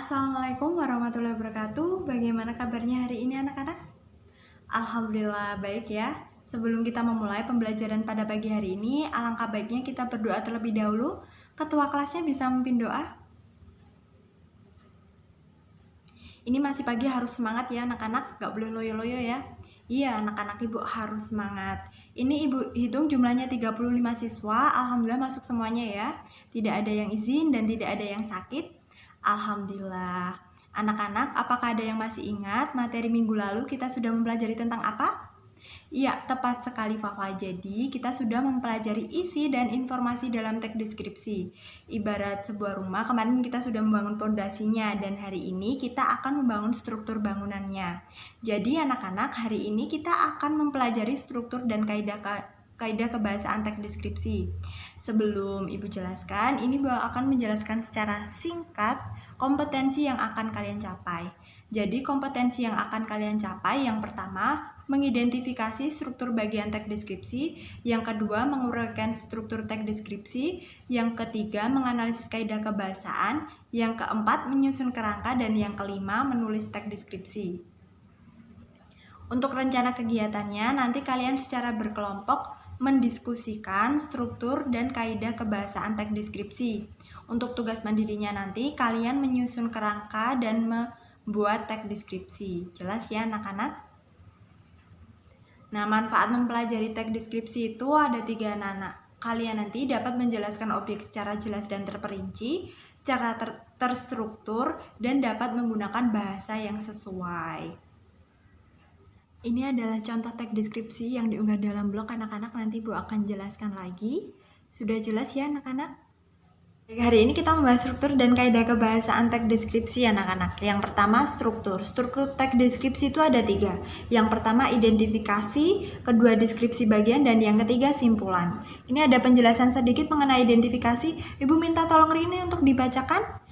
Assalamualaikum warahmatullahi wabarakatuh. Bagaimana kabarnya hari ini anak-anak? Alhamdulillah baik ya. Sebelum kita memulai pembelajaran pada pagi hari ini, alangkah baiknya kita berdoa terlebih dahulu. Ketua kelasnya bisa memimpin doa. Ini masih pagi, harus semangat ya anak-anak, gak boleh loyo-loyo ya. Iya anak-anak, ibu harus semangat. Ini ibu hitung jumlahnya 35 siswa, alhamdulillah masuk semuanya ya. Tidak ada yang izin dan tidak ada yang sakit. Alhamdulillah. Anak-anak, apakah ada yang masih ingat materi minggu lalu kita sudah mempelajari tentang apa? Iya, tepat sekali Fafa. Jadi, kita sudah mempelajari isi dan informasi dalam teks deskripsi. Ibarat sebuah rumah, kemarin kita sudah membangun pondasinya dan hari ini kita akan membangun struktur bangunannya. Jadi, anak-anak, hari ini kita akan mempelajari struktur dan kaidah kebahasaan teks deskripsi. Sebelum Ibu jelaskan, ini Ibu akan menjelaskan secara singkat kompetensi yang akan kalian capai. Jadi kompetensi yang akan kalian capai yang pertama, mengidentifikasi struktur bagian teks deskripsi, yang kedua, menguraikan struktur teks deskripsi, yang ketiga, menganalisis kaidah kebahasaan, yang keempat, menyusun kerangka, dan yang kelima, menulis teks deskripsi. Untuk rencana kegiatannya, nanti kalian secara berkelompok mendiskusikan struktur dan kaidah kebahasaan teks deskripsi. Untuk tugas mandirinya nanti kalian menyusun kerangka dan membuat teks deskripsi. Jelas ya anak-anak? Nah, manfaat mempelajari teks deskripsi itu ada 3 anak. Kalian nanti dapat menjelaskan objek secara jelas dan terperinci, secara terstruktur, dan dapat menggunakan bahasa yang sesuai. Ini adalah contoh teks deskripsi yang diunggah dalam blog anak-anak, nanti Bu akan jelaskan lagi. Sudah jelas ya anak-anak? Hari ini kita membahas struktur dan kaidah kebahasaan teks deskripsi anak-anak. Yang pertama struktur. Struktur teks deskripsi itu ada 3. Yang pertama identifikasi, kedua deskripsi bagian, dan yang ketiga simpulan. Ini ada penjelasan sedikit mengenai identifikasi. Ibu minta tolong Rini untuk dibacakan.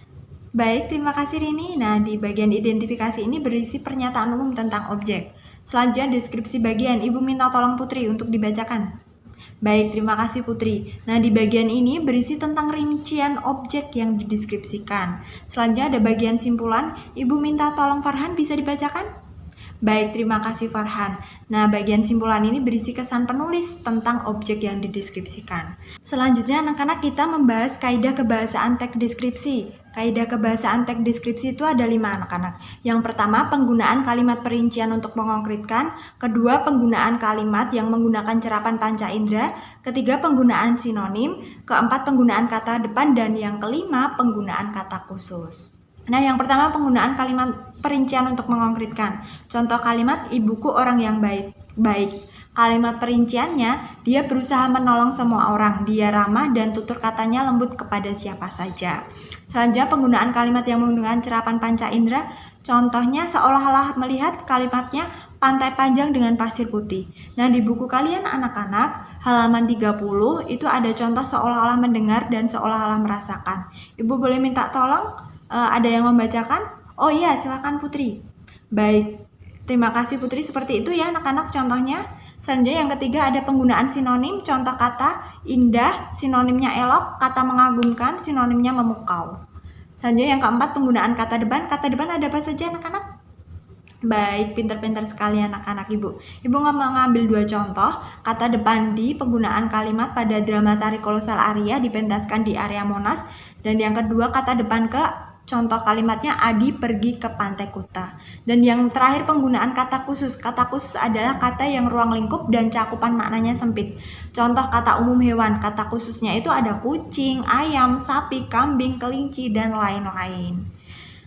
Baik, terima kasih Rini. Nah, di bagian identifikasi ini berisi pernyataan umum tentang objek. Selanjutnya deskripsi bagian, Ibu minta tolong Putri untuk dibacakan. Baik, terima kasih Putri. Nah, di bagian ini berisi tentang rincian objek yang dideskripsikan. Selanjutnya ada bagian simpulan, Ibu minta tolong Farhan bisa dibacakan. Baik, terima kasih Farhan. Nah, bagian simpulan ini berisi kesan penulis tentang objek yang dideskripsikan. Selanjutnya anak-anak kita membahas kaidah kebahasaan teks deskripsi. Kaidah kebahasaan teks deskripsi itu ada 5 anak-anak. Yang pertama, penggunaan kalimat perincian untuk mengkonkretkan. Kedua, penggunaan kalimat yang menggunakan cerapan panca indera. Ketiga, penggunaan sinonim. Keempat, penggunaan kata depan. Dan yang kelima, penggunaan kata khusus. Nah, yang pertama, penggunaan kalimat perincian untuk mengkonkretkan. Contoh kalimat, ibuku orang yang baik. Kalimat perinciannya, dia berusaha menolong semua orang, dia ramah dan tutur katanya lembut kepada siapa saja. Selanjutnya penggunaan kalimat yang menggunakan cerapan panca indera, contohnya seolah-olah melihat kalimatnya pantai panjang dengan pasir putih. Nah, di buku kalian anak-anak, halaman 30 itu ada contoh seolah-olah mendengar dan seolah-olah merasakan. Ibu boleh minta tolong, ada yang membacakan? Oh iya, silakan Putri. Baik, terima kasih Putri, seperti itu ya anak-anak contohnya. Selanjutnya yang ketiga ada penggunaan sinonim, contoh kata indah, sinonimnya elok, kata mengagumkan, sinonimnya memukau. Selanjutnya yang keempat penggunaan kata depan ada apa saja anak-anak? Baik, pintar-pintar sekali anak-anak Ibu. Ibu mengambil 2 contoh, kata depan di penggunaan kalimat pada drama Tari Kolosal Arya dipentaskan di area Monas, dan yang kedua kata depan ke contoh kalimatnya Adi pergi ke Pantai Kuta. Dan yang terakhir penggunaan kata khusus. Kata khusus adalah kata yang ruang lingkup dan cakupan maknanya sempit. Contoh kata umum hewan. Kata khususnya itu ada kucing, ayam, sapi, kambing, kelinci, dan lain-lain.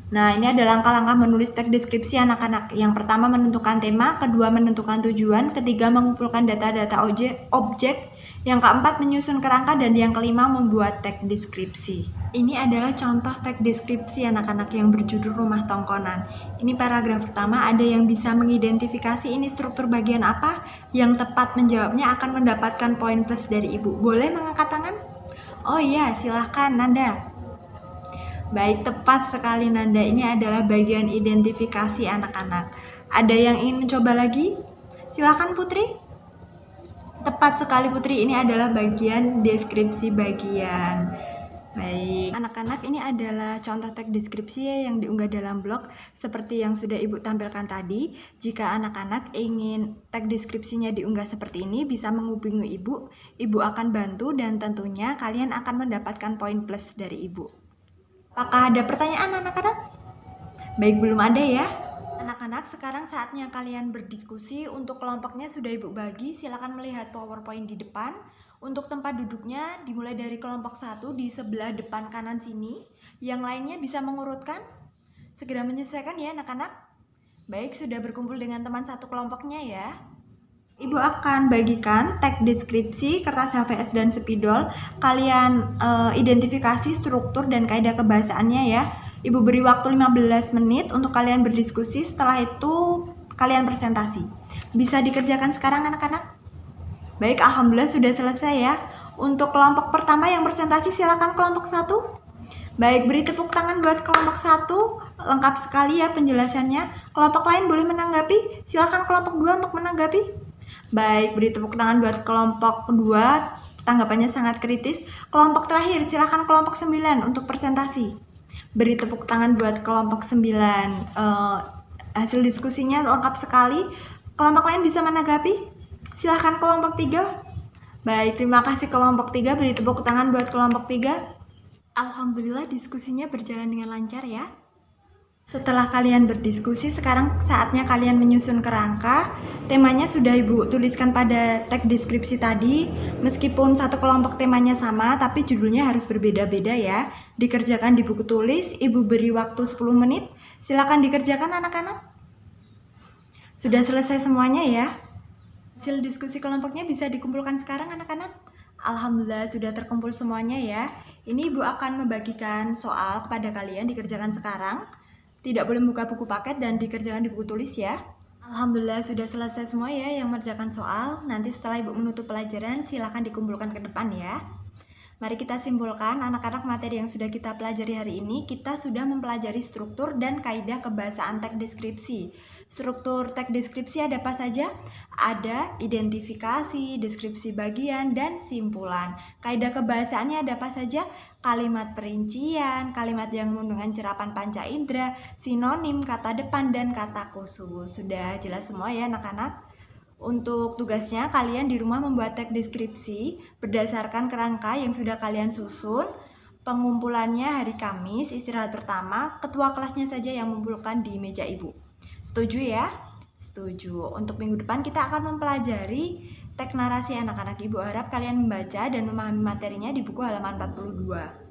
Nah, ini ada langkah-langkah menulis teks deskripsi anak-anak. Yang pertama menentukan tema, kedua menentukan tujuan, ketiga mengumpulkan data-data objek, yang keempat menyusun kerangka, dan yang kelima membuat teks deskripsi. Ini adalah contoh teks deskripsi anak-anak yang berjudul Rumah Tongkonan. Ini paragraf pertama, ada yang bisa mengidentifikasi ini struktur bagian apa, yang tepat menjawabnya akan mendapatkan poin plus dari Ibu. Boleh mengangkat tangan? Oh iya, silahkan Nanda. Baik, tepat sekali Nanda. Ini adalah bagian identifikasi anak-anak. Ada yang ingin mencoba lagi? Silakan Putri. Tepat sekali Putri, ini adalah bagian deskripsi bagian. Baik, anak-anak, ini adalah contoh teks deskripsi yang diunggah dalam blog seperti yang sudah Ibu tampilkan tadi. Jika anak-anak ingin teks deskripsinya diunggah seperti ini, bisa menghubungi Ibu. Ibu akan bantu dan tentunya kalian akan mendapatkan poin plus dari Ibu. Apakah ada pertanyaan anak-anak? Baik, belum ada ya. Anak-anak, sekarang saatnya kalian berdiskusi. Untuk kelompoknya sudah Ibu bagi, silakan melihat PowerPoint di depan. Untuk tempat duduknya dimulai dari kelompok 1 di sebelah depan kanan sini. Yang lainnya bisa mengurutkan. Segera menyesuaikan ya anak-anak. Baik, sudah berkumpul dengan teman satu kelompoknya ya. Ibu akan bagikan teks deskripsi, kertas HVS dan spidol. Kalian identifikasi struktur dan kaidah kebahasaannya ya. Ibu beri waktu 15 menit untuk kalian berdiskusi. Setelah itu kalian presentasi. Bisa dikerjakan sekarang anak-anak? Baik, alhamdulillah sudah selesai ya. Untuk kelompok pertama yang presentasi, silakan kelompok 1. Baik, beri tepuk tangan buat kelompok 1. Lengkap sekali ya penjelasannya. Kelompok lain boleh menanggapi. Silakan kelompok 2 untuk menanggapi. Baik, beri tepuk tangan buat kelompok 2. Tanggapannya sangat kritis. Kelompok terakhir, silakan kelompok 9 untuk presentasi. Beri tepuk tangan buat kelompok 9. Hasil diskusinya lengkap sekali. Kelompok lain bisa menanggapi. Silahkan kelompok 3. Baik, terima kasih kelompok 3. Beri tepuk tangan buat kelompok 3. Alhamdulillah diskusinya berjalan dengan lancar ya. Setelah kalian berdiskusi, sekarang saatnya kalian menyusun kerangka. Temanya sudah Ibu tuliskan pada teks deskripsi tadi. Meskipun satu kelompok temanya sama, tapi judulnya harus berbeda-beda ya. Dikerjakan di buku tulis. Ibu beri waktu 10 menit. Silakan dikerjakan anak-anak. Sudah selesai semuanya ya. Hasil diskusi kelompoknya bisa dikumpulkan sekarang anak-anak. Alhamdulillah sudah terkumpul semuanya ya. Ini Ibu akan membagikan soal kepada kalian, dikerjakan sekarang. Tidak boleh membuka buku paket dan dikerjakan di buku tulis ya. Alhamdulillah sudah selesai semua ya yang mengerjakan soal. Nanti setelah Ibu menutup pelajaran, silakan dikumpulkan ke depan ya. Mari kita simpulkan anak-anak, materi yang sudah kita pelajari hari ini. Kita sudah mempelajari struktur dan kaidah kebahasaan teks deskripsi. Struktur teks deskripsi ada apa saja? Ada identifikasi, deskripsi bagian, dan simpulan. Kaidah kebahasaannya ada apa saja? Kalimat perincian, kalimat yang menggunakan cerapan panca indera, sinonim, kata depan, dan kata khusus. Sudah jelas semua ya anak-anak? Untuk tugasnya, kalian di rumah membuat teks deskripsi berdasarkan kerangka yang sudah kalian susun. Pengumpulannya hari Kamis, istirahat pertama, ketua kelasnya saja yang mengumpulkan di meja Ibu. Setuju ya? Setuju. Untuk minggu depan kita akan mempelajari teks narasi anak-anak. Ibu harap kalian membaca dan memahami materinya di buku halaman 42.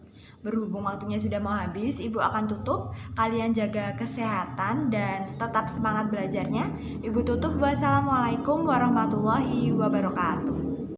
Berhubung waktunya sudah mau habis, Ibu akan tutup. Kalian jaga kesehatan dan tetap semangat belajarnya. Ibu tutup. Wassalamualaikum warahmatullahi wabarakatuh.